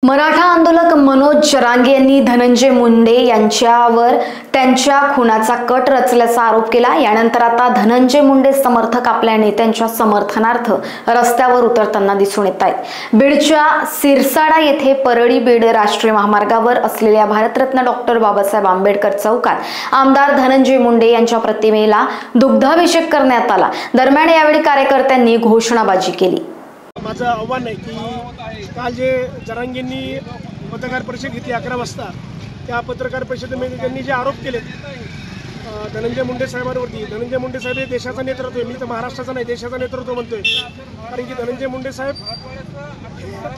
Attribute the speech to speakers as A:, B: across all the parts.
A: मराठा आंदोलक मनोज जरांगे यांनी धनंजय मुंडे यांच्यावर त्यांच्या खुनाचा कट रचल्याचा आरोप केला। यानंतर आता धनंजय मुंडे समर्थक आपल्या नेत्यांच्या समर्थनार्थ रस्त्यावर उतरताना दिसून येत आहेत। बीडच्या सिरसाडा येथे परळी बीड राष्ट्रीय महामार्गावर असलेल्या भारतरत्न डॉक्टर बाबासाहेब आंबेडकर चौकात आमदार धनंजय मुंडे यांच्या प्रतिमेला दुग्धाभिषेक करण्यात आला। दरम्यान यावेळी कार्यकर्त्यांनी घोषणाबाजी केली।
B: माझं आव्हान आहे की काल जे जरांगेंनी पत्रकार परिषद घेतली 11 वाजता, त्या पत्रकार परिषदेमध्ये त्यांनी जे आरोप केले धनंजय मुंडे साहेबांवरती, धनंजय मुंडे साहेब हे देशाचा नेतृत्व आहे, मी तर महाराष्ट्राचा नाही देशाचा नेतृत्व म्हणतोय। कारण की धनंजय मुंडे साहेब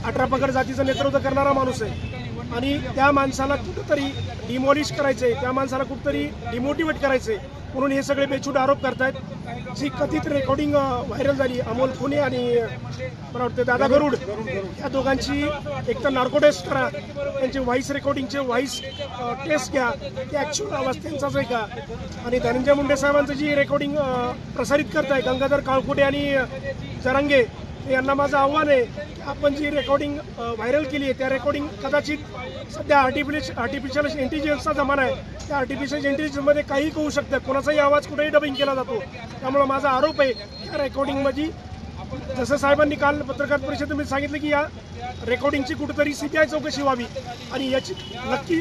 B: 18 पगड जातीचं नेतृत्व करणारा माणूस आहे आणि त्या माणसाला कुठंतरी डिमॉलिश करायचं आहे, त्या माणसाला कुठंतरी डिमोटिवेट करायचं आहे म्हणून हे सगळे बेछूट आरोप करतायत। जी कथित रेकॉर्डिंग व्हायरल झाली अमोल खुने आणि मला वाटतं दादा गरुड या दोघांची एक तर नार्को टेस्ट करा, त्यांचे व्हॉइस रेकॉर्डिंगचे व्हॉइस टेस्ट घ्या, ते ॲक्च्युअल आवाज त्यांचाच आहे का। आणि धनंजय मुंडे साहेबांचं जी रेकॉर्डिंग प्रसारित करताय गंगाधर काळकुटे आणि जरांगे, यांना माझं आव्हान आहे की आपण जी रेकॉर्डिंग व्हायरल केली आहे त्या रेकॉर्डिंग कदाचित सध्या आर्टिफिशियल इंटेलिजन्सचा जमाना आहे, त्या आर्टिफिशियल इंटेलिजन्समध्ये काहीही होऊ शकतं, कोणाचाही आवाज कुठेही डबिंग केला जातो। त्यामुळे माझा आरोप आहे या रेकॉर्डिंगमध्ये जसं साहेबांनी काल पत्रकार परिषदेमध्ये सांगितलं की या रेकॉर्डिंगची कुठेतरी CBI चौकशी व्हावी आणि याची नक्की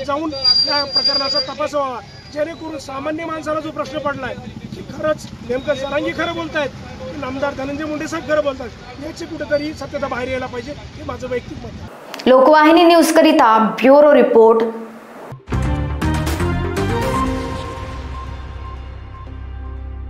B: जाऊन या प्रकरणाचा तपास व्हावा, जेणेकरून सामान्य माणसाला जो प्रश्न पडला आहे की खरंच नेमकं जरांगे खरं बोलतायत की आमदार धनंजय मुंडे साहेब खरं बोलतात, याची कुठेतरी सत्यता बाहेर यायला पाहिजे, हे माझं वैयक्तिक मत आहे।
A: लोकवाहिनी न्यूज करिता ब्युरो रिपोर्ट